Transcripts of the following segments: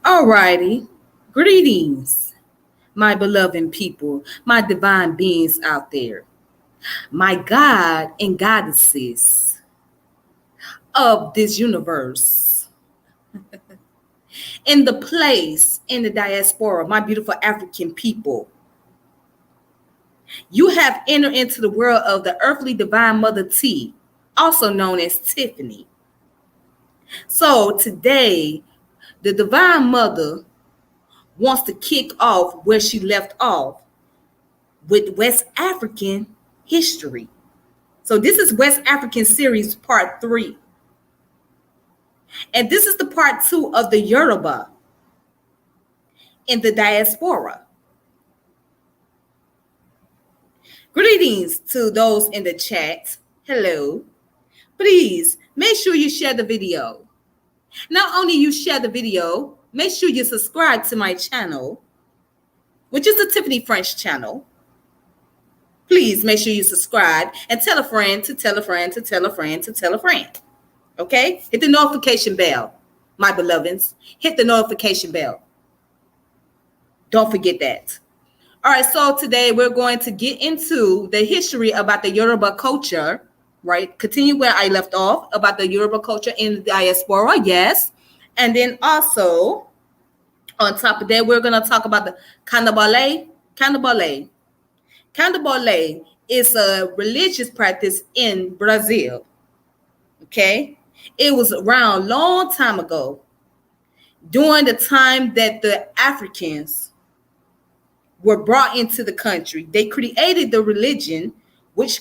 Alrighty. Greetings, my beloved people, my divine beings out there, my God and goddesses of this universe, in the place, in the diaspora, my beautiful African people. You have entered into the world of the earthly divine mother T, also known as Tiffany. So today, the divine mother wants to kick off where she left off with West African history. So this is West African series part 3. And this is the part 2 of the Yoruba in the diaspora. Greetings to those in the chat. Hello. Please make sure you share the video. Not only you share the video, make sure you subscribe to my channel, which is the Tiffany French channel. Please make sure you subscribe and tell a friend to tell a friend to tell a friend to tell a friend. Okay? Hit the notification bell, my beloveds. Hit the notification bell. Don't forget that. All right, so today we're going to get into the history about the Yoruba culture, right? Continue where I left off about the Yoruba culture in the diaspora, yes. And then also, on top of that, we're going to talk about the Candomble. Candomble is a religious practice in Brazil, okay? It was around a long time ago, during the time that the Africans were brought into the country. They created the religion, which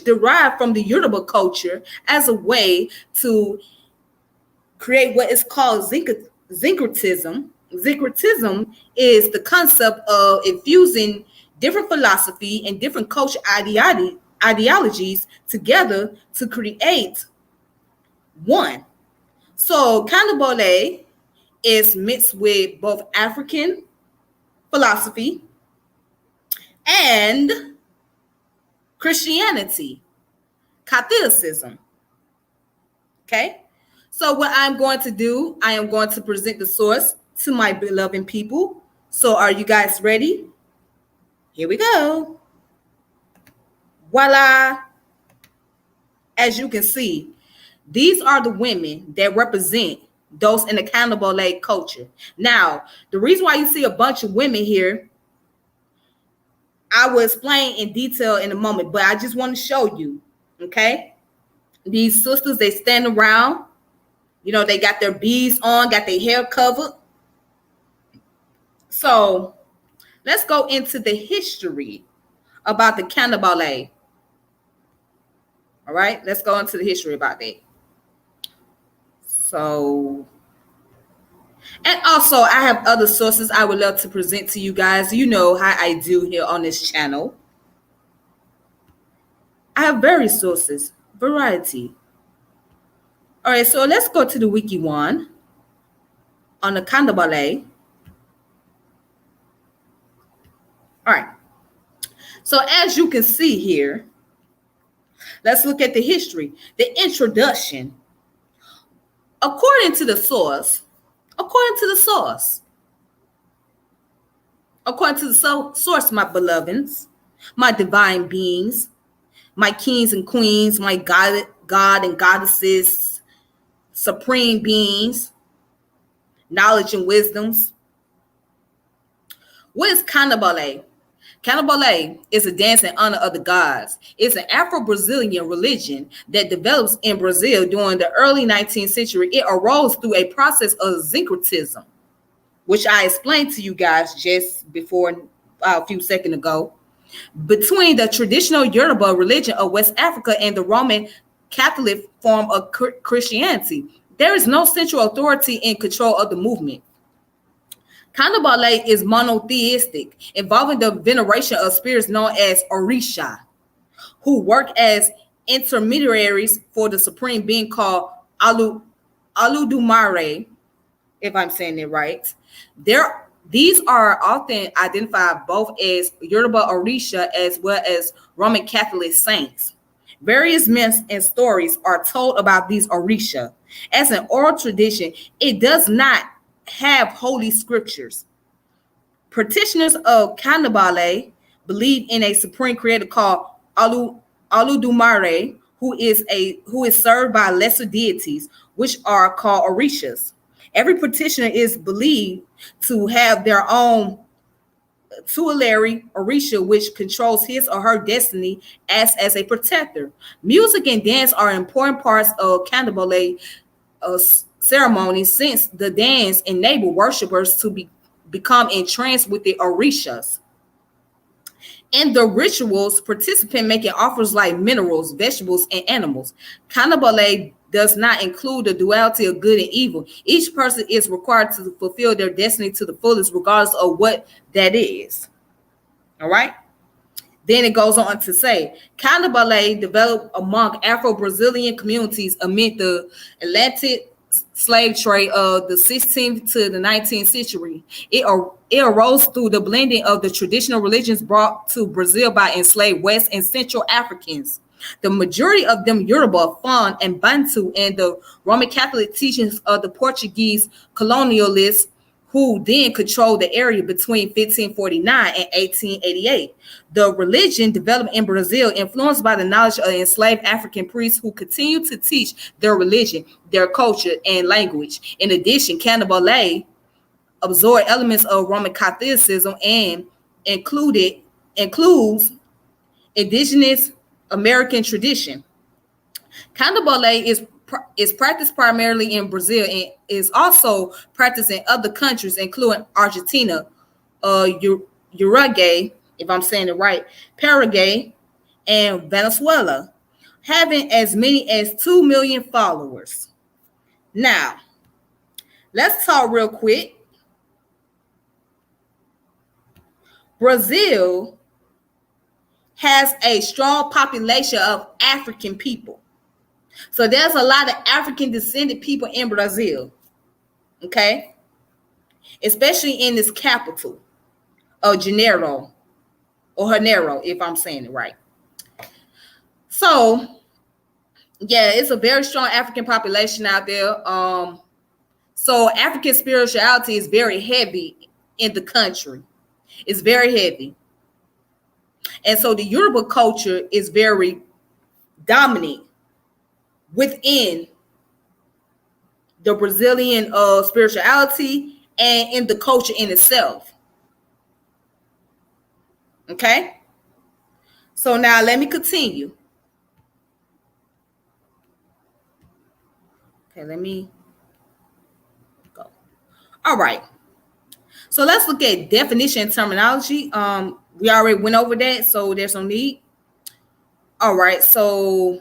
derived from the Yoruba culture as a way to create what is called syncretism. Syncretism is the concept of infusing different philosophy and different culture ideologies together to create one. So Candomble is mixed with both African philosophy and Christianity, Catholicism. Okay? So what I'm going to do, I am going to present the source to my beloved people. So are you guys ready? Here we go. Voila. As you can see, these are the women that represent those in the Candomble culture. Now, the reason why you see a bunch of women here, I will explain in detail in a moment, but I just want to show you, okay? These sisters, they stand around. You know, they got their beads on, got their hair covered. So let's go into the history about the Candomble. All right, let's go into the history about that. So, and also I have other sources I would love to present to you guys. You know how I do here on this channel. I have various sources, variety. All right, so let's go to the wiki one on the Candomble. All right. So as you can see here, let's look at the history, the introduction. According to the source, my beloveds, my divine beings, my kings and queens, my God and goddesses, supreme beings, knowledge and wisdoms. What is Candomble? Candomble is a dance in honor of the gods. It's an Afro-Brazilian religion that develops in Brazil during the early 19th century. It arose through a process of syncretism, which I explained to you guys just before a few seconds ago, between the traditional Yoruba religion of West Africa and the Roman Catholic form of Christianity. There is no central authority in control of the movement. Candomble is monotheistic, involving the veneration of spirits known as Orisha, who work as intermediaries for the supreme being called Olodumare, if I'm saying it right. These are often identified both as Yoruba Orisha as well as Roman Catholic saints. Various myths and stories are told about these Orisha. As an oral tradition, it does not have holy scriptures. Practitioners of Candomble believe in a supreme creator called Oludumare, who is served by lesser deities, which are called Orishas. Every practitioner is believed to have their own tutelary Orisha, which controls his or her destiny as a protector. Music and dance are important parts of Candomble ceremony, since the dance enable worshippers to become entranced with the Orishas. In the rituals, participants making offers like minerals, vegetables, and animals. Candomble does not include the duality of good and evil. Each person is required to fulfill their destiny to the fullest, regardless of what that is. All right. Then it goes on to say, Candomble developed among Afro-Brazilian communities amid the Atlantic slave trade of the 16th to the 19th century. It arose through the blending of the traditional religions brought to Brazil by enslaved West and Central Africans. The majority of them Yoruba, Fon, and Bantu, and the Roman Catholic teachings of the Portuguese colonialists who then controlled the area between 1549 and 1888. The religion developed in Brazil, influenced by the knowledge of enslaved African priests who continued to teach their religion, their culture, and language. In addition, Candomble absorbed elements of Roman Catholicism and includes indigenous American tradition. Candomble is practiced primarily in Brazil and is also practiced in other countries, including Argentina, Uruguay, if I'm saying it right, Paraguay, and Venezuela, having as many as 2 million followers. Now, let's talk real quick. Brazil has a strong population of African people. So there's a lot of African descended people in Brazil, okay? Especially in this capital of Janeiro, or Janeiro, if I'm saying it right. So, yeah, it's a very strong African population out there. So African spirituality is very heavy in the country. It's very heavy. And so the Yoruba culture is very dominant within the Brazilian spirituality and in the culture in itself. Okay? So now let me continue. Okay, let me go. All right. So let's look at definition and terminology. We already went over that, so there's no need. All right, so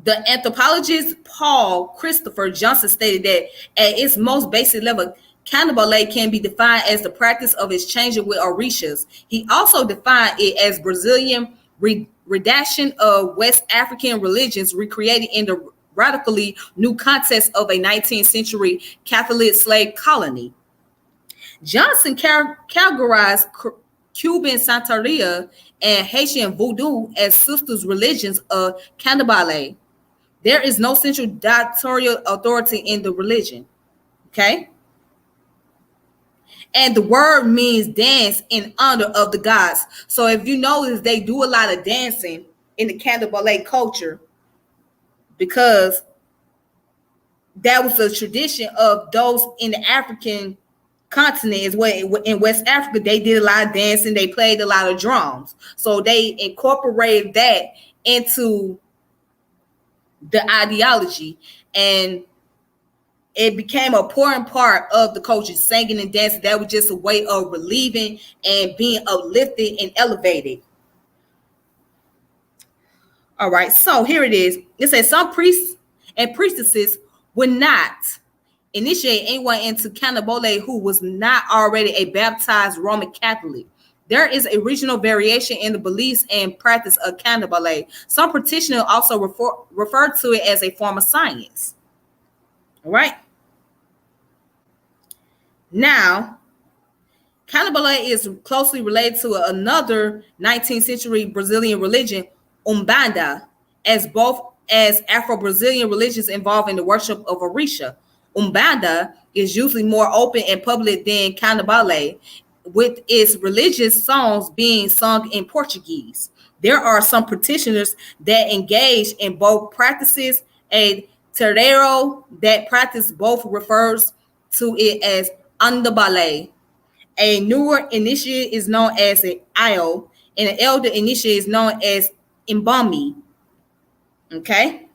the anthropologist Paul Christopher Johnson stated that at its most basic level, Candomble can be defined as the practice of exchanging with Orishas. He also defined it as Brazilian redaction of West African religions recreated in the radically new context of a 19th century Catholic slave colony. Johnson categorized Cuban Santeria and Haitian Voodoo as sisters religions of Candomble. There is no central dictatorial authority in the religion. Okay? And the word means dance in honor of the gods. So if you notice, they do a lot of dancing in the Candomble culture because that was the tradition of those in the African continent. Is what in West Africa they did a lot of dancing, they played a lot of drums, so they incorporated that into the ideology, and it became an important part of the culture. Singing and dancing, that was just a way of relieving and being uplifted and elevated. All right, so here it is. It says some priests and priestesses would not initiate anyone into Candomble who was not already a baptized Roman Catholic. There is a regional variation in the beliefs and practice of Candomble. Some practitioners also refer to it as a form of science. All right. Now, Candomble is closely related to another 19th century Brazilian religion, Umbanda, as both as Afro-Brazilian religions involving the worship of Orisha. Umbanda is usually more open and public than Candomblé, with its religious songs being sung in Portuguese. There are some practitioners that engage in both practices. A terreiro that practice both refers to it as Andabale. A newer initiate is known as an Io, and an elder initiate is known as Imbami. Okay?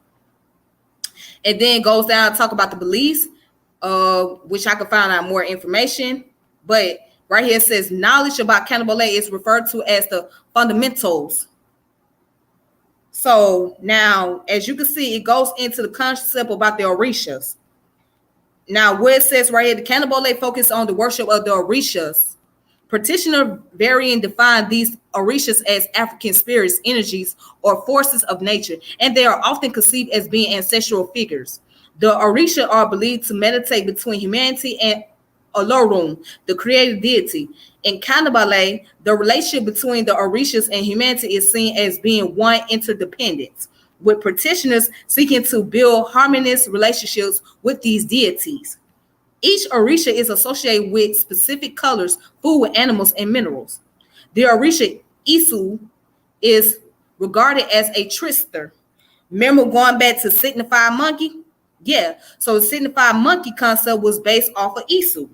And then goes down to talk about the beliefs, which I can find out more information. But right here it says knowledge about Candomblé is referred to as the fundamentals. So now, as you can see, it goes into the concept about the Orishas. Now, what it says right here, the Candomblé focus on the worship of the Orishas. Practitioner vary and define these Orishas as African spirits, energies, or forces of nature, and they are often conceived as being ancestral figures. The Orisha are believed to meditate between humanity and Olorum, the creative deity. In Candomblé, the relationship between the Orishas and humanity is seen as being one interdependent, with practitioners seeking to build harmonious relationships with these deities. Each Orisha is associated with specific colors, food, animals, and minerals. The Orisha Isu is regarded as a trickster. Remember going back to signify monkey? Yeah, so the signify monkey concept was based off of Isu.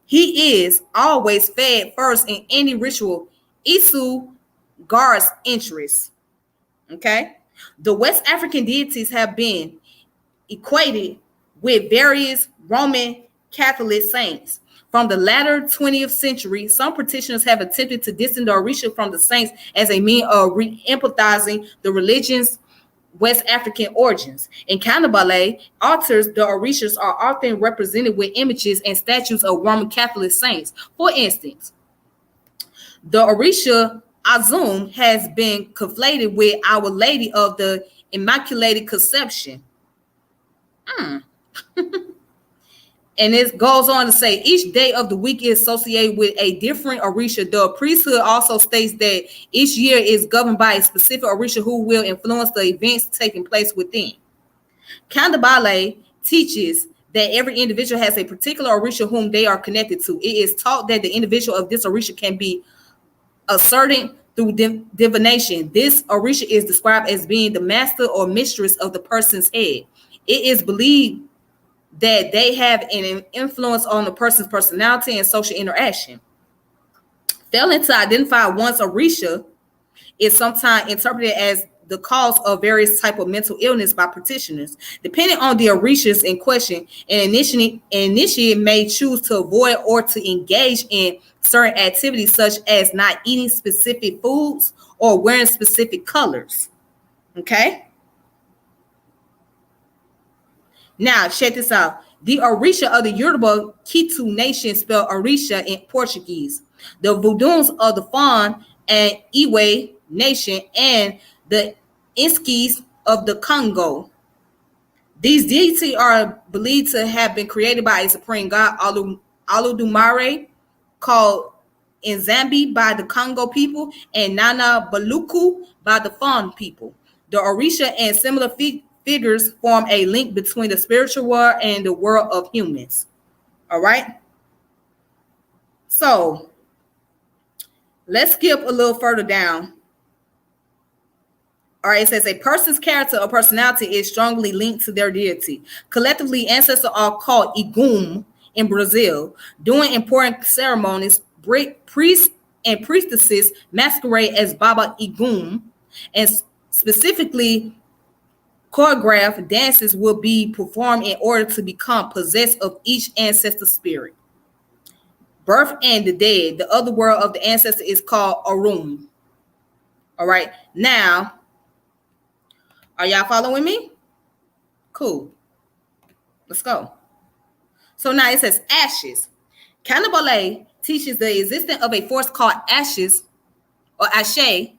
He is always fed first in any ritual. Isu guards interests. Okay? The West African deities have been equated with various Roman Catholic saints. From the latter 20th century, some practitioners have attempted to distance the Orisha from the saints as a means of re-empathizing the religion's West African origins. In Candomblé, altars, the Orishas are often represented with images and statues of Roman Catholic saints. For instance, the Orisha Azum has been conflated with Our Lady of the Immaculate Conception. And it goes on to say each day of the week is associated with a different Orisha. The priesthood also states that each year is governed by a specific Orisha who will influence the events taking place within. Candomblé teaches that every individual has a particular Orisha whom they are connected to. It is taught that the individual of this Orisha can be ascertained through divination. This Orisha is described as being the master or mistress of the person's head. It is believed that they have an influence on the person's personality and social interaction. Failing to identify one's Orisha is sometimes interpreted as the cause of various type of mental illness by practitioners. Depending on the Orishas in question, an initiate may choose to avoid or to engage in certain activities such as not eating specific foods or wearing specific colors. Okay? Now, check this out. The Orisha of the Yoruba Kitu nation spelled Orisha in Portuguese. The Voodoos of the Fon and Iwe nation and the Inskis of the Congo. These deities are believed to have been created by a supreme god, Olodumare, called Nzambi by the Congo people and Nana Baluku by the Fon people. The Orisha and similar figures form a link between the spiritual world and the world of humans. All right. So let's skip a little further down. All right, it says a person's character or personality is strongly linked to their deity. Collectively, ancestors are called Igum in Brazil. During important ceremonies, priests and priestesses masquerade as Baba Igum, and specifically choreographed dances will be performed in order to become possessed of each ancestor spirit. Birth and the dead, the other world of the ancestor, is called Orum. All right, now, are y'all following me? Cool. Let's go. So now it says ashes. Candomblé teaches the existence of a force called ashes or ashe.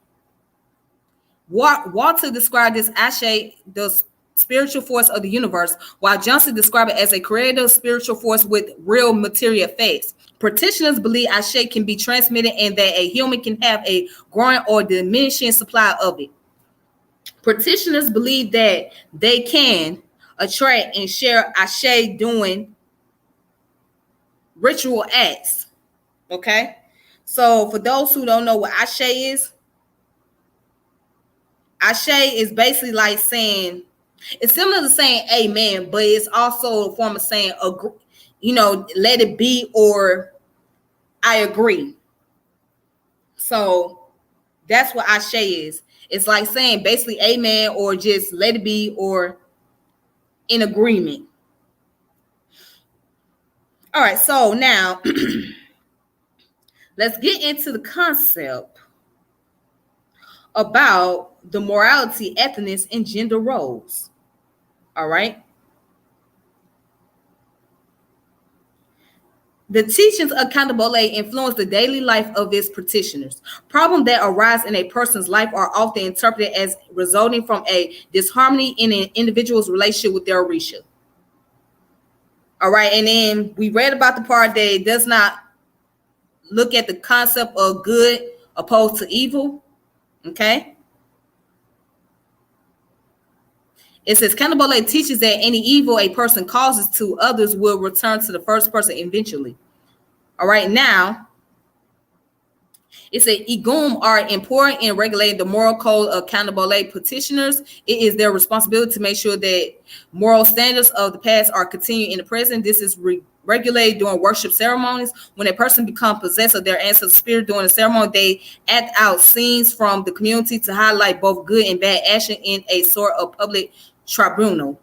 Walter described this ashe, the spiritual force of the universe, while Johnson described it as a creative spiritual force with real material effects. Practitioners believe ashe can be transmitted and that a human can have a growing or diminishing supply of it. Practitioners believe that they can attract and share ashe during ritual acts. Okay, so for those who don't know what ashe is basically like saying, it's similar to saying amen, but it's also a form of saying agree, let it be, or I agree. So that's what ashe is. It's like saying basically amen, or just let it be, or in agreement. All right, so now let's get into the concept about the morality, ethnicity, and gender roles. All right. The teachings of Candomblé influence the daily life of its practitioners. Problems that arise in a person's life are often interpreted as resulting from a disharmony in an individual's relationship with their Orisha. All right, and then we read about the part that it does not look at the concept of good opposed to evil. Okay. It says Candomblé teaches that any evil a person causes to others will return to the first person eventually. All right, now it says Igum are important in regulating the moral code of Candomblé practitioners. It is their responsibility to make sure that moral standards of the past are continued in the present. This is regulated during worship ceremonies. When a person becomes possessed of their ancestor spirit during the ceremony, they act out scenes from the community to highlight both good and bad action in a sort of public tribunal.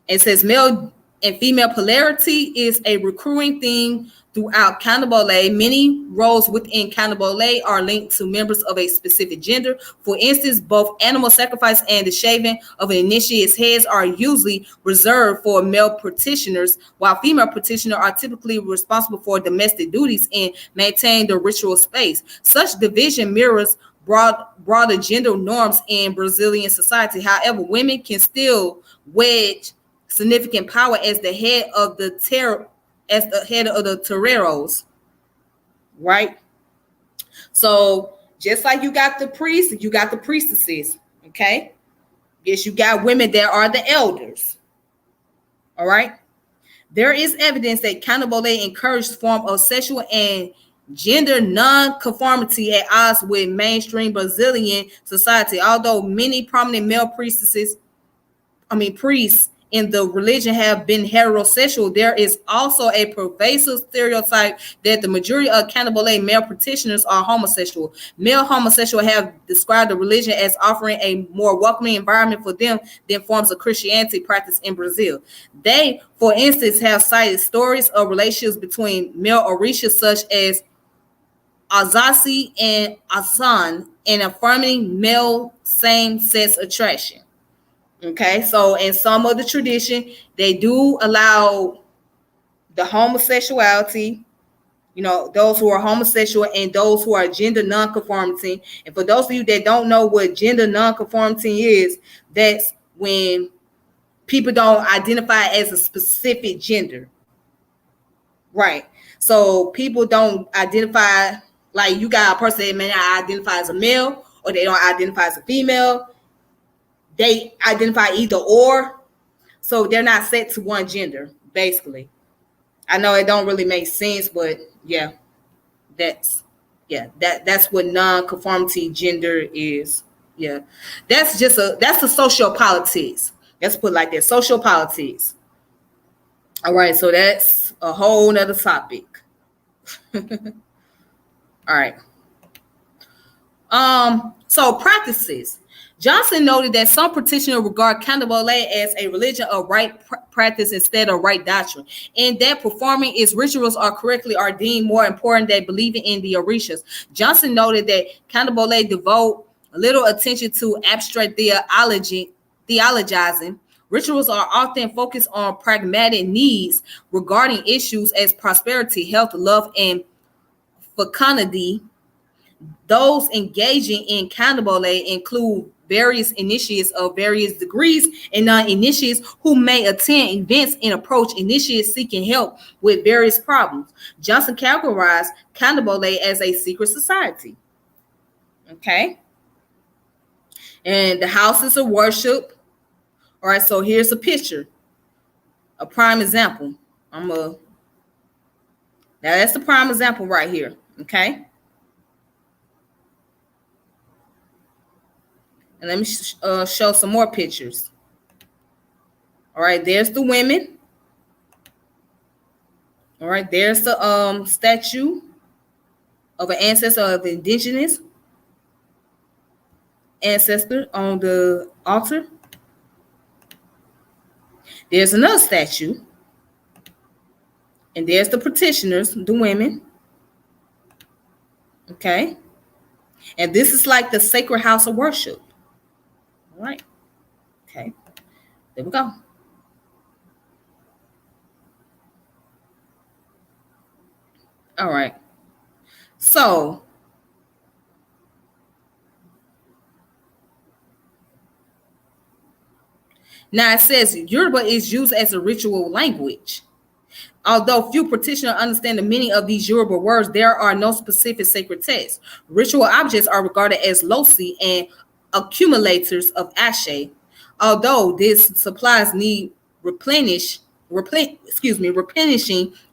It says male and female polarity is a recurring theme throughout Candomblé. Many roles within Candomblé are linked to members of a specific gender. For instance, both animal sacrifice and the shaving of an initiate's heads are usually reserved for male practitioners, while female practitioners are typically responsible for domestic duties and maintain the ritual space. Such division mirrors broader gender norms in Brazilian society. However, women can still wedge significant power as the head of the terreiros, right? So just like you got the priests, you got the priestesses. Okay, yes, you got women that are the elders. All right, there is evidence that Candomblé encouraged form of sexual and gender non-conformity at odds with mainstream Brazilian society. Although many prominent male priests in the religion have been heterosexual, there is also a pervasive stereotype that the majority of Candomblé male practitioners are homosexual. Male homosexuals have described the religion as offering a more welcoming environment for them than forms of Christianity practiced in Brazil. They, for instance, have cited stories of relationships between male orishas such as Azasi and Asan, and affirming male same-sex attraction. Okay, so in some of the tradition, they do allow the homosexuality, those who are homosexual and those who are gender non-conformity. And for those of you that don't know what gender non-conformity is, that's when people don't identify as a specific gender. Right. So people don't identify, like you got a person that may not identify as a male, or they don't identify as a female. They identify either or, so they're not set to one gender, basically. I know it don't really make sense, but yeah, that's what non-conformity gender is. Yeah, that's the social politics. Let's put it like that, social politics. All right, so that's a whole nother topic. All right. So practices. Johnson noted that some practitioners regard Candomblé as a religion of right practice instead of right doctrine, and that performing its rituals are deemed more important than believing in the Orishas. Johnson noted that Candomblé devote little attention to abstract theologizing. Rituals are often focused on pragmatic needs regarding issues as prosperity, health, love, and fecundity. Those engaging in Candomblé include various initiates of various degrees and non-initiates who may attend events and approach initiates seeking help with various problems. Johnson categorized Candomblé as a secret society. Okay. And the houses of worship. All right, so here's a picture, a prime example. I'm going to Now that's the prime example right here. Okay. And let me show some more pictures. All right, there's the women. All right, there's the statue of an ancestor of indigenous ancestor on the altar. There's another statue. And there's the petitioners, the women. Okay. And this is like the sacred house of worship. All right. Okay. There we go. All right. So now it says Yoruba is used as a ritual language. Although few practitioners understand the meaning of these Yoruba words, there are no specific sacred texts. Ritual objects are regarded as losi and accumulators of ashe. Although these supplies need replenishing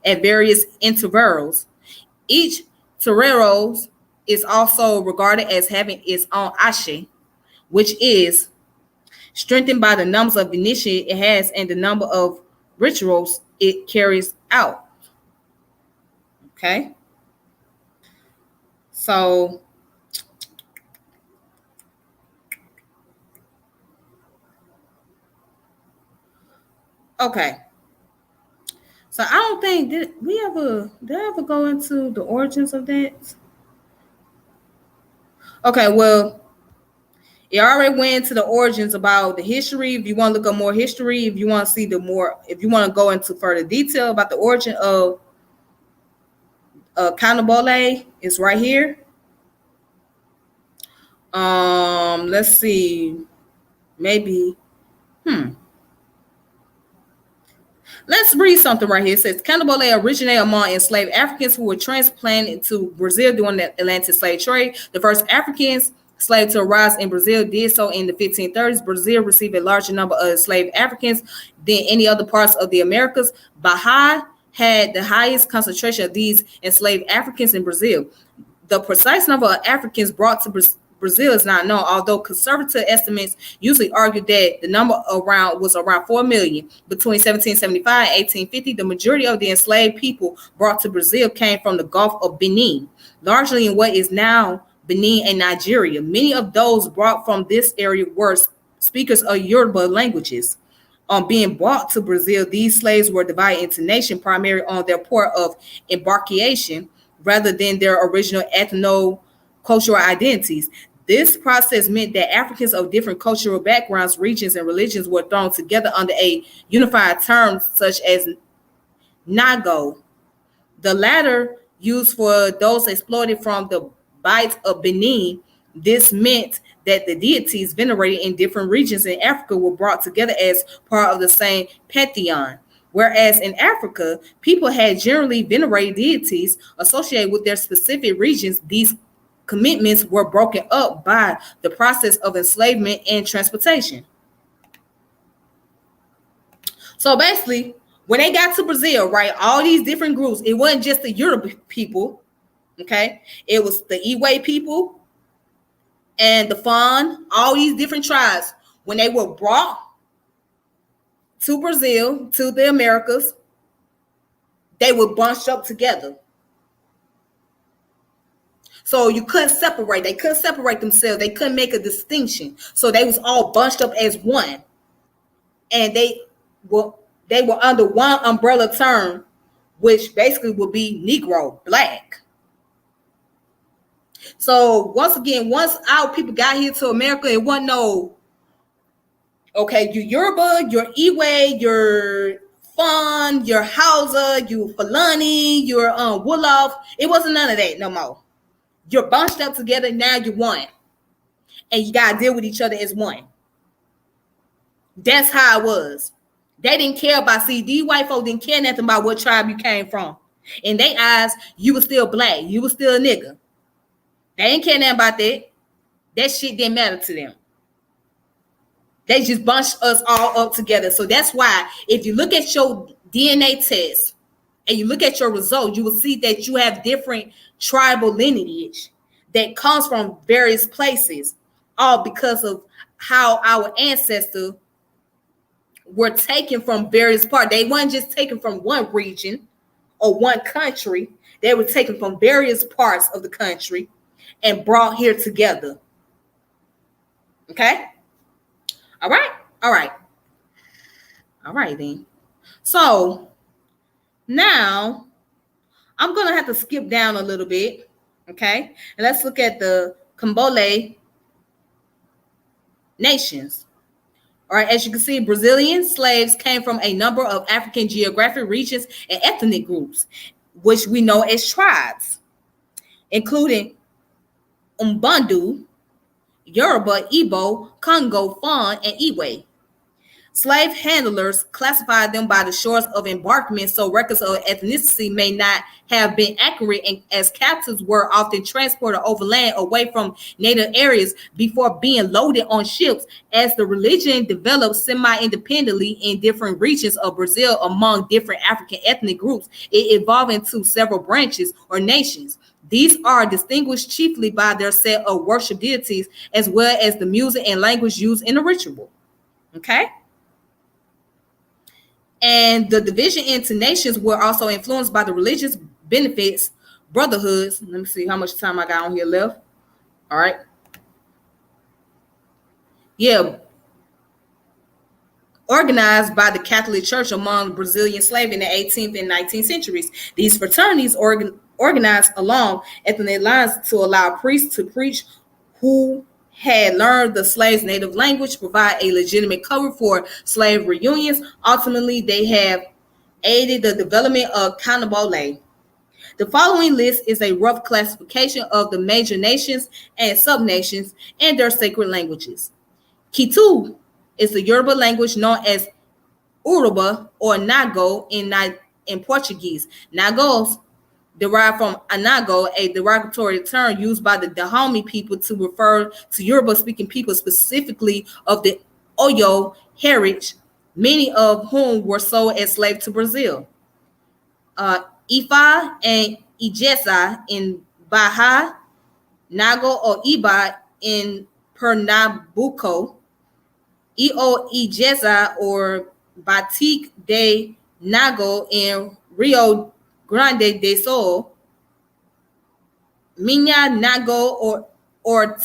at various intervals. Each terrero is also regarded as having its own ashe, which is strengthened by the numbers of initiates it has and the number of rituals it carries out. Okay. So okay. So I don't think did I ever go into the origins of that? Okay, well, it already went into the origins about the history. If you want to look up more history, if you want to see if you want to go into further detail about the origin of Candomble, it's right here. Let's see, maybe. Let's read something right here. It says Candomble originated among enslaved Africans who were transplanted to Brazil during the Atlantic slave trade. The first Africans slaves to arise in Brazil did so in the 1530s. Brazil received a larger number of enslaved Africans than any other parts of the Americas. Bahia had the highest concentration of these enslaved Africans in Brazil. The precise number of Africans brought to Brazil is not known, although conservative estimates usually argue that the number was around 4 million. Between 1775 and 1850, the majority of the enslaved people brought to Brazil came from the Gulf of Benin, largely in what is now Benin and Nigeria. Many of those brought from this area were speakers of Yoruba languages. On being brought to Brazil, these slaves were divided into nations primarily on their port of embarkation rather than their original ethno-cultural identities. This process meant that Africans of different cultural backgrounds, regions, and religions were thrown together under a unified term such as Nago. The latter used for those exploited from the Bight of Benin. This meant that the deities venerated in different regions in Africa were brought together as part of the same pantheon. Whereas in Africa, people had generally venerated deities associated with their specific regions. These commitments were broken up by the process of enslavement and transportation. So basically, when they got to Brazil, right, all these different groups, it wasn't just the Yoruba people, okay? It was the Iwe people and the Fon, all these different tribes. When they were brought to Brazil, to the Americas, they were bunched up together. So you couldn't separate. They couldn't separate themselves. They couldn't make a distinction. So they was all bunched up as one. And they were under one umbrella term, which basically would be Negro, black. So once again, once our people got here to America, it wasn't no, okay, you Yoruba, your Iwe, your Fon, your Hausa, you Fulani, your Wolof. It wasn't none of that no more. You're bunched up together, now you're one. And you got to deal with each other as one. That's how it was. They didn't care about, these white folks didn't care nothing about what tribe you came from. In their eyes, you were still black. You were still a nigga. They didn't care nothing about that. That shit didn't matter to them. They just bunched us all up together. So that's why if you look at your DNA test and you look at your result, you will see that you have different tribal lineage that comes from various places, all because of how our ancestors were taken from various parts. They weren't just taken from one region or one country. They were taken from various parts of the country and brought here together. Okay? All right? All right. All right, then. So now I'm going to have to skip down a little bit. Okay? And let's look at the Candomble nations. All right, as you can see, Brazilian slaves came from a number of African geographic regions and ethnic groups, which we know as tribes, including Umbundu, Yoruba, Igbo, Congo, Fon, and Iwe. Slave handlers classified them by the shores of embarkment, so records of ethnicity may not have been accurate, and as captives were often transported overland away from native areas before being loaded on ships. As the religion developed semi-independently in different regions of Brazil among different African ethnic groups, it evolved into several branches or nations. These are distinguished chiefly by their set of worship deities, as well as the music and language used in the ritual. Okay? And the division into nations were also influenced by the religious benefits, brotherhoods. Let me see how much time I got on here left. All right. Yeah. Organized by the Catholic Church among Brazilian slaves in the 18th and 19th centuries. These fraternities organized along ethnic lines to allow priests to preach who had learned the slaves' native language, provide a legitimate cover for slave reunions. Ultimately, they have aided the development of Candomble. The following list is a rough classification of the major nations and subnations and their sacred languages. Kitu is the Yoruba language known as Uruba or Nago in Portuguese. Nagos derived from anago, a derogatory term used by the Dahomey people to refer to Yoruba-speaking people, specifically of the Oyo heritage, many of whom were sold as slaves to Brazil. Ifa and Ijesa in Baja, Nago or Iba in Pernambuco, Io Ijesa or Batik de Nago in Rio Grande do Sul, Minha Nago or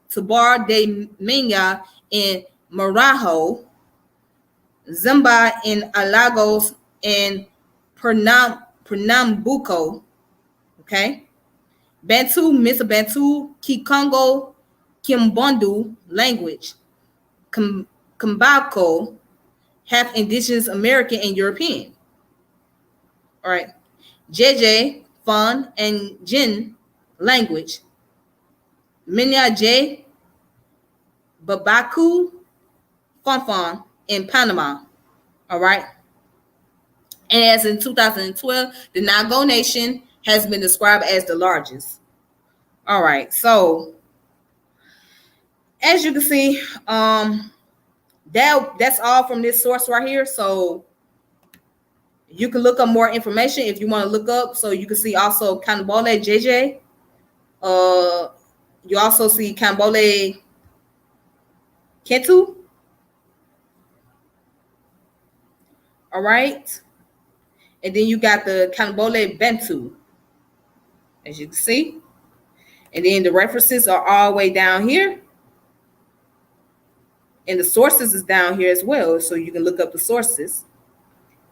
Tabar de Minha in Marajo, Zamba in Alagos and Pernambuco. Okay. Bantu, Mr. Bantu, Kikongo, Kimbundu language, Kambako, half indigenous American and European. All right. JJ, Fon, and Jin language. Minya J, Babaku, Fonfon in Panama. All right. And as in 2012, the Nago Nation has been described as the largest. All right. So as you can see, that's all from this source right here. So you can look up more information if you want to look up. So you can see also Candomble JJ. You also see Candomble Ketu. All right. And then you got the Candomble Bantu, as you can see. And then the references are all the way down here. And the sources is down here as well. So you can look up the sources.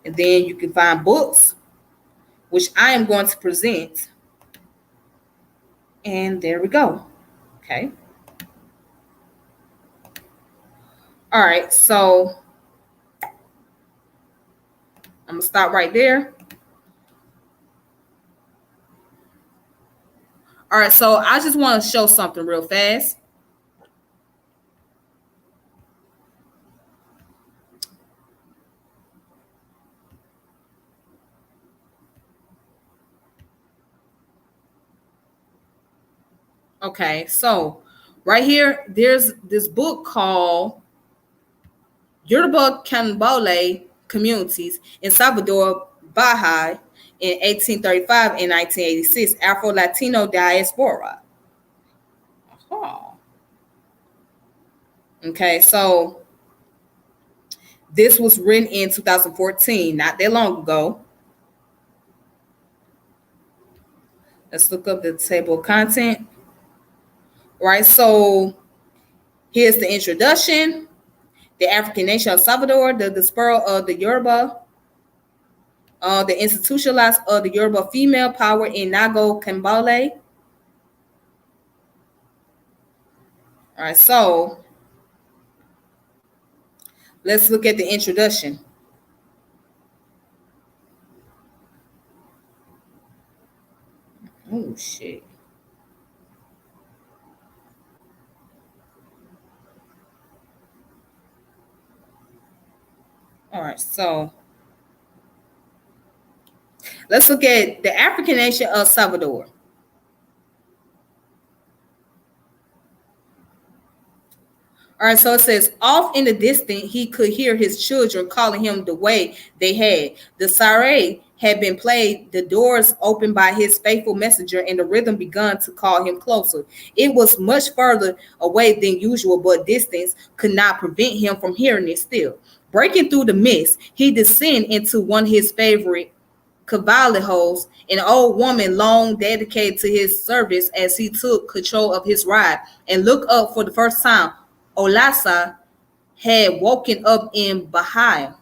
And then you can find books, which I am going to present. And there we go. Okay. All right. So I'm going to stop right there. All right. So I just want to show something real fast. Okay, so right here, there's this book called Yoruba Candomble Communities in Salvador, Baja, in 1835 and 1986, Afro-Latino Diaspora. Oh. Okay, so this was written in 2014, not that long ago. Let's look up the table of content. Right, so here's the introduction. The African nation of Salvador, the diaspora of the Yoruba, the institutionalized of the Yoruba female power in Nago Kambale. All right, so let's look at the introduction. Oh, shit. All right, so let's look at the African nation of Salvador. All right, so it says, off in the distance, he could hear his children calling him the way they had. The Sare had been played, the doors opened by his faithful messenger, and the rhythm begun to call him closer. It was much further away than usual, but distance could not prevent him from hearing it still. Breaking through the mist, he descended into one of his favorite cavalejos, an old woman long dedicated to his service as he took control of his ride, and looked up for the first time. Olasa had woken up in Bahia.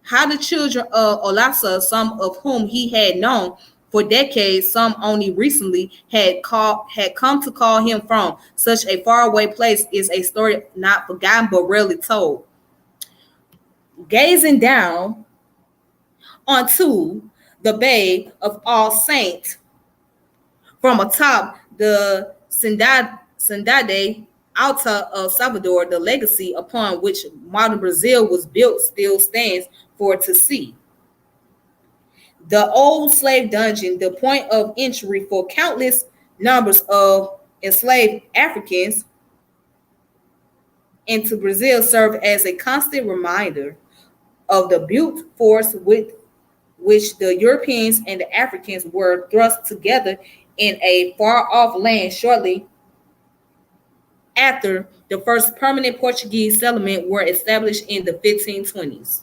How the children of Olasa, some of whom he had known for decades, some only recently, had come to call him from such a faraway place is a story not forgotten but rarely told. Gazing down onto the Bay of All Saints from atop the Cidade Alta of Salvador, the legacy upon which modern Brazil was built still stands for to see. The old slave dungeon, the point of entry for countless numbers of enslaved Africans into Brazil, served as a constant reminder of the brute force with which the Europeans and the Africans were thrust together in a far-off land shortly after the first permanent Portuguese settlement were established in the 1520s.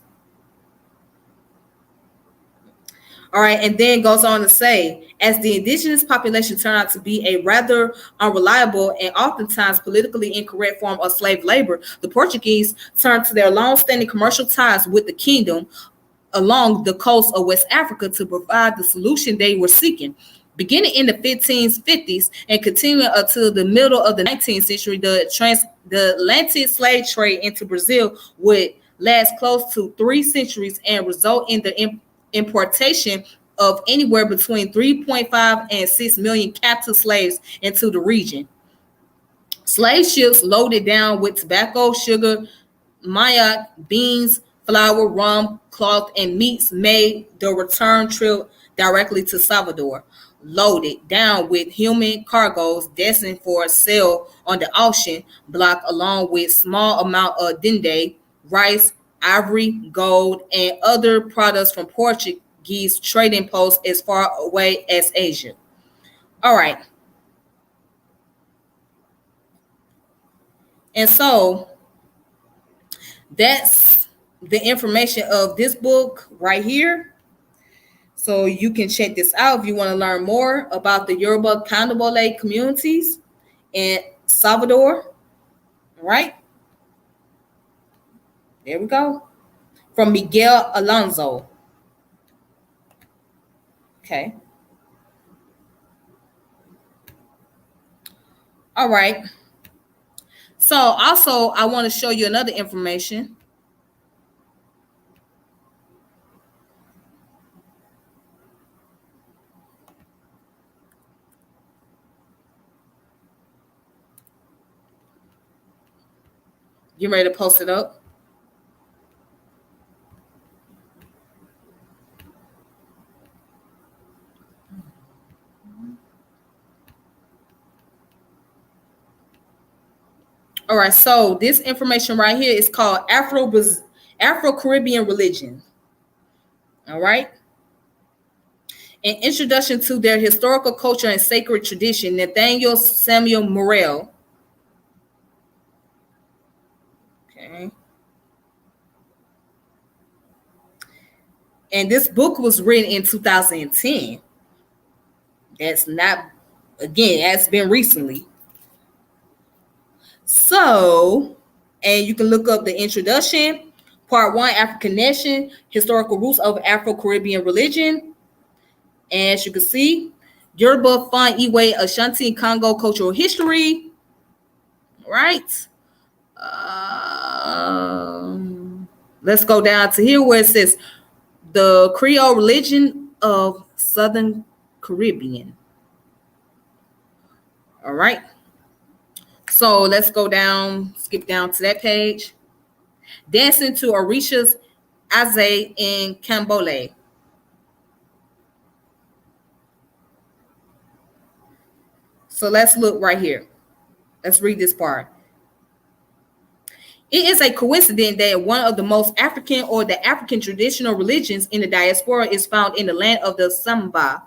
All right, and then goes on to say, as the indigenous population turned out to be a rather unreliable and oftentimes politically incorrect form of slave labor, the Portuguese turned to their long-standing commercial ties with the kingdom along the coast of West Africa to provide the solution they were seeking. Beginning in the 1550s and continuing until the middle of the 19th century, the Atlantic slave trade into Brazil would last close to 3 centuries and result in the importation of anywhere between 3.5 and 6 million captive slaves into the region. Slave ships loaded down with tobacco, sugar, mayak, beans, flour, rum, cloth, and meats made the return trip directly to Salvador, loaded down with human cargoes destined for sale on the auction block, along with small amount of dende, rice, ivory, gold, and other products from Portuguese trading posts as far away as Asia. All right. And so that's the information of this book right here. So you can check this out if you want to learn more about the Yoruba Candomble communities in Salvador. All right. There we go. From Miguel Alonso. Okay. All right. So also, I want to show you another information. You ready to post it up? All right, so this information right here is called Afro-Caribbean religion. All right. An introduction to their historical culture and sacred tradition, Nathaniel Samuel Morrell. Okay. And this book was written in 2010. That's not, again, that's been recently. So, and you can look up the introduction. Part 1, African Nation, Historical Roots of Afro-Caribbean Religion. And as you can see, Yoruba, Fon, Iwe, Ashanti, Congo Cultural History. Right. Let's go down to here where it says the Creole religion of Southern Caribbean. All right. So let's go down, skip down to that page. Dancing to Orishas Aze in Cambole. So let's look right here. Let's read this part. It is a coincidence that one of the most African or the African traditional religions in the diaspora is found in the land of the samba,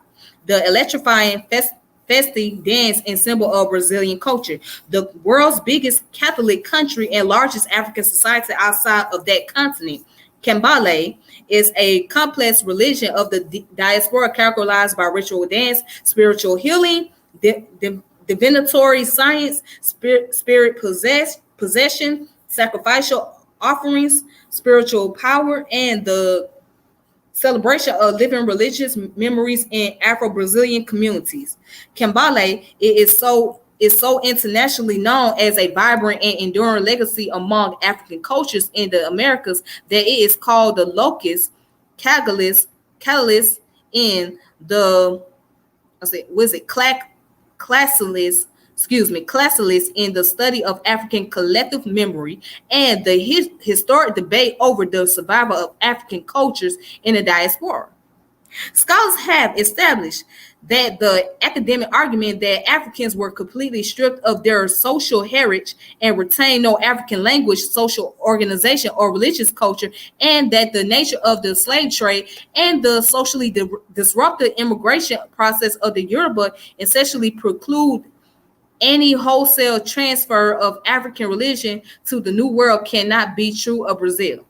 the electrifying festive dance and symbol of Brazilian culture. The world's biggest Catholic country and largest African society outside of that continent, Candomble is a complex religion of the diaspora characterized by ritual dance, spiritual healing, divinatory science, spirit possession, sacrificial offerings, spiritual power, and the celebration of living religious memories in Afro-Brazilian communities. Candomble is so internationally known as a vibrant and enduring legacy among African cultures in the Americas that it is called the locus catalyst in the classless in the study of African collective memory and the historic debate over the survival of African cultures in the diaspora. Scholars have established that the academic argument that Africans were completely stripped of their social heritage and retained no African language, social organization, or religious culture, and that the nature of the slave trade and the socially disrupted immigration process of the Yoruba essentially preclude any wholesale transfer of African religion to the New World cannot be true of Brazil.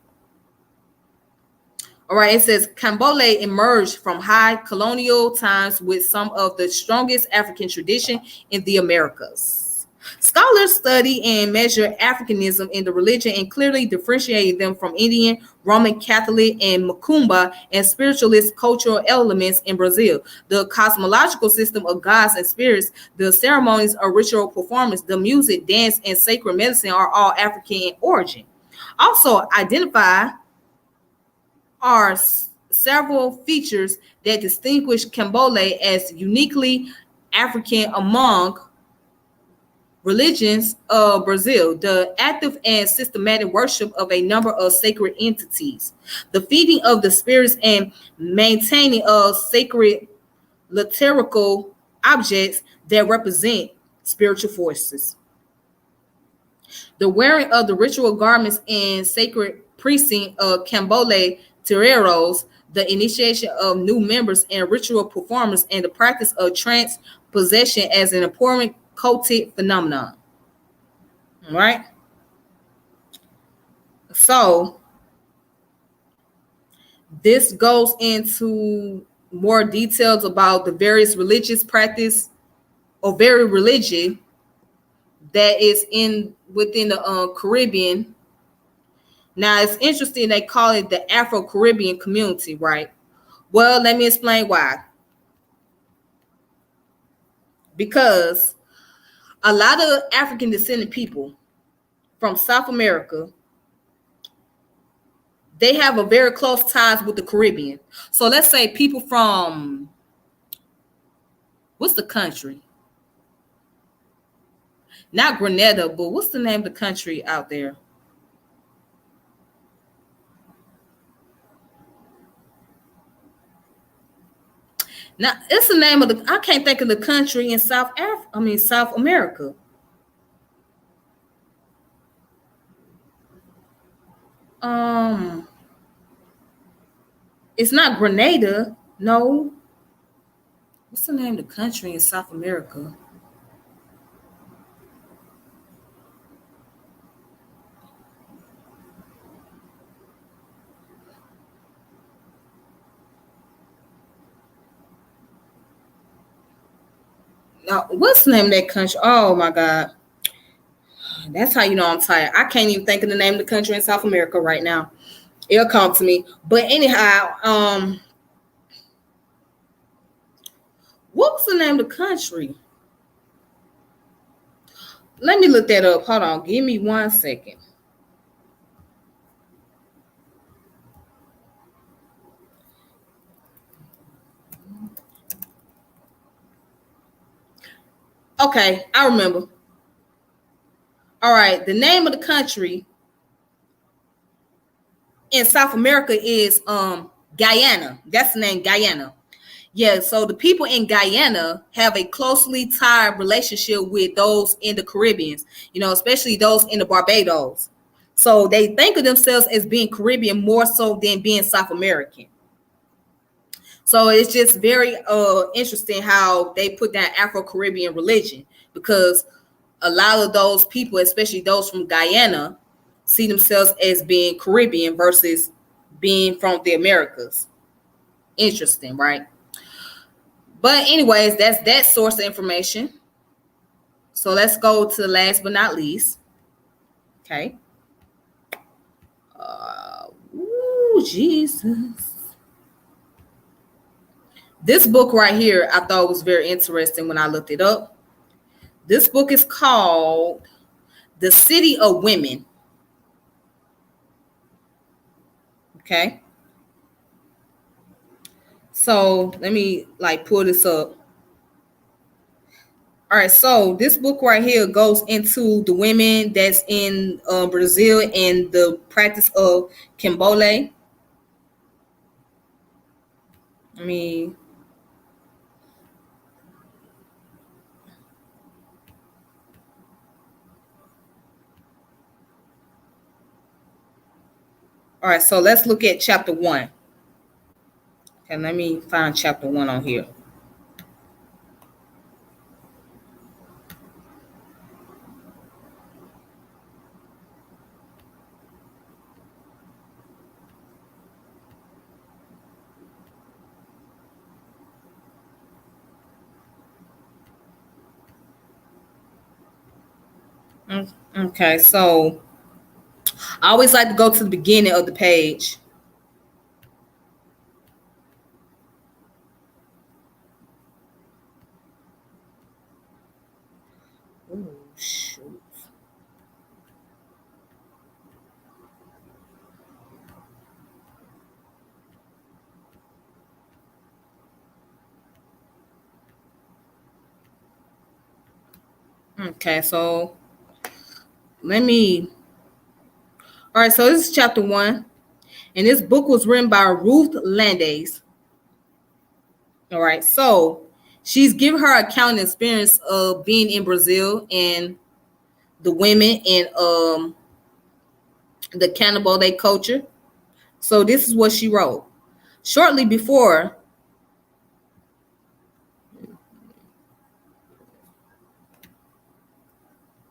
All right, it says Candomble emerged from high colonial times with some of the strongest African tradition in the Americas. Scholars study and measure Africanism in the religion and clearly differentiate them from Indian, Roman Catholic, and Macumba and spiritualist cultural elements in Brazil. The cosmological system of gods and spirits, the ceremonies of ritual performance, the music, dance, and sacred medicine are all African in origin. Also identify are several features that distinguish Candomble as uniquely African among religions of Brazil: the active and systematic worship of a number of sacred entities, the feeding of the spirits and maintaining of sacred liturgical objects that represent spiritual forces, the wearing of the ritual garments in sacred precinct of Candomble terreiros, the initiation of new members and ritual performance, and the practice of trance possession as an important cultic phenomenon. All right. So this goes into more details about the various religious practice or very religion that is within the Caribbean. Now it's interesting they call it the Afro-Caribbean community, right? Well, let me explain why. Because a lot of African descendant people from South America, they have a very close ties with the Caribbean. So let's say people from, what's the country? Not Grenada, but what's the name of the country out there? Now, it's the name of I can't think of the country in South America. It's not Grenada, no. What's the name of the country in South America? Now, what's the name of that country? Oh my God. That's how you know I'm tired. I can't even think of the name of the country in South America right now. It'll come to me. But anyhow, what was the name of the country? Let me look that up. Hold on. Give me 1 second. Okay, I remember. All right, the name of the country in South America is Guyana. That's the name, Guyana. Yeah, so the people in Guyana have a closely tied relationship with those in the Caribbean, especially those in the Barbados. So they think of themselves as being Caribbean more so than being South American. So it's just very interesting how they put that Afro-Caribbean religion, because a lot of those people, especially those from Guyana, see themselves as being Caribbean versus being from the Americas. Interesting, right? But anyways, that's that source of information. So let's go to last but not least. Okay. Ooh, Jesus. This book right here, I thought was very interesting when I looked it up. This book is called The City of Women. Okay. So let me pull this up. All right, so this book right here goes into the women that's in Brazil and the practice of Candomble. I mean, all right, so let's look at chapter 1. Okay, let me find chapter 1 on here. Okay, so I always like to go to the beginning of the page. Oh, shoot. Okay, so let me. All right, so this is chapter 1, and this book was written by Ruth Landes. All right, so she's giving her account and experience of being in Brazil and the women in the Candomble culture. So this is what she wrote. Shortly before,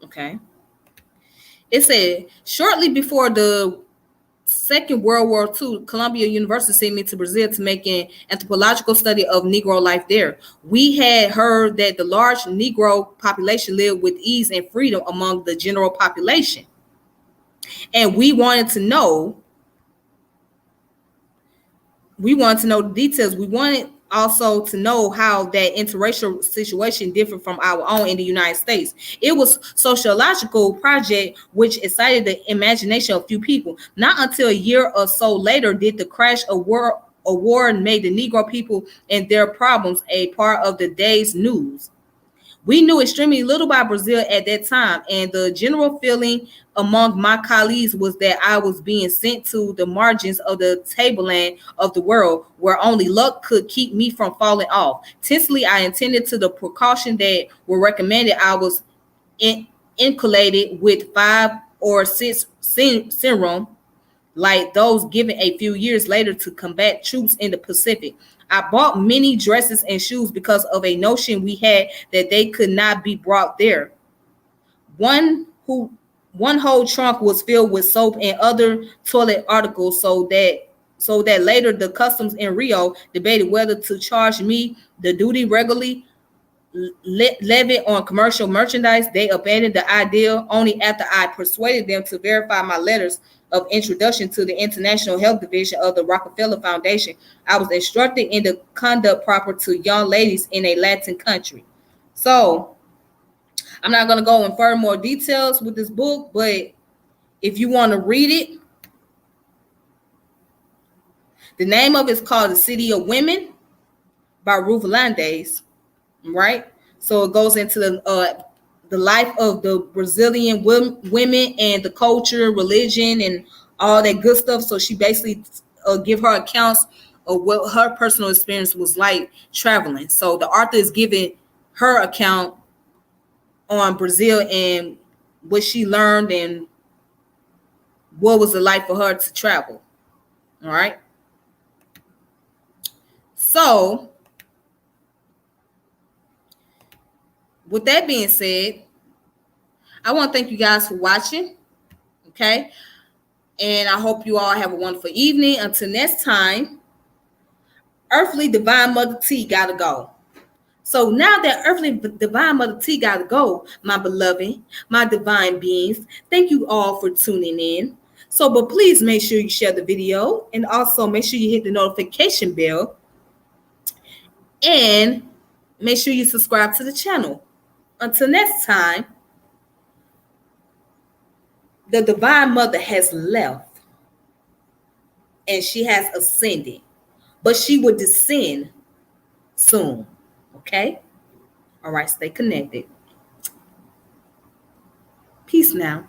okay, it said, shortly before the Second World War II, Columbia University sent me to Brazil to make an anthropological study of Negro life there. We had heard that the large Negro population lived with ease and freedom among the general population. And we wanted to know the details. We wanted also to know how that interracial situation differed from our own in the United States. It was sociological project which excited the imagination of few people. Not until a year or so later did the crash of war made the Negro people and their problems a part of the day's news. We knew extremely little about Brazil at that time, and the general feeling among my colleagues was that I was being sent to the margins of the tableland of the world, where only luck could keep me from falling off. Tensely, I attended to the precaution that were recommended. I was inoculated with 5 or 6 serum, like those given a few years later to combat troops in the Pacific. I bought many dresses and shoes because of a notion we had that they could not be brought there. One whole trunk was filled with soap and other toilet articles, so that later the customs in Rio debated whether to charge me the duty regularly levied on commercial merchandise. They abandoned the idea only after I persuaded them to verify my letters of introduction to the International Health Division of the Rockefeller Foundation. I was instructed in the conduct proper to young ladies in a Latin country. So I'm not going to go in further more details with this book, but if you want to read it, the name of it is called The City of Women by Ruth Landes, right? So it goes into the life of the Brazilian women and the culture, religion, and all that good stuff. So she basically give her accounts of what her personal experience was like traveling. So the author is giving her account on Brazil and what she learned and what was it like for her to travel. All right. So with that being said, I want to thank you guys for watching. Okay. And I hope you all have a wonderful evening. Until next time, Earthly Divine Mother T gotta go. So now that Earthly Divine Mother T gotta go, my beloved, my divine beings, thank you all for tuning in. So, but please make sure you share the video and also make sure you hit the notification bell and make sure you subscribe to the channel. Until next time, the Divine Mother has left and she has ascended, but she will descend soon. Okay? All right, stay connected. Peace now.